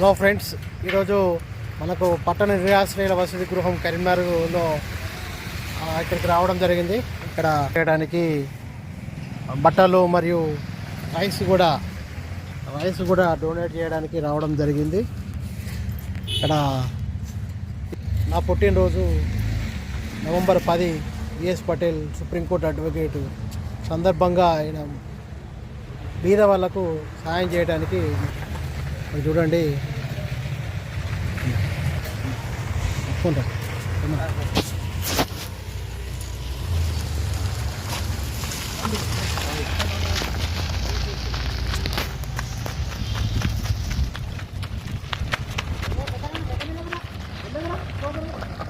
Hello friends, ఈరోజు మనకు పట్టణ నిరాశ్రయుల వసతి గృహం కరీంనగర్లో ఇక్కడికి రావడం జరిగింది. ఇక్కడ చేయడానికి బట్టలు మరియు రైస్ కూడా డొనేట్ చేయడానికి రావడం జరిగింది. ఇక్కడ నా పుట్టినరోజు November 10 V S Patel Supreme Court advocate సందర్భంగా ఆయన బీద వాళ్ళకు సహాయం చేయడానికి చూడండి.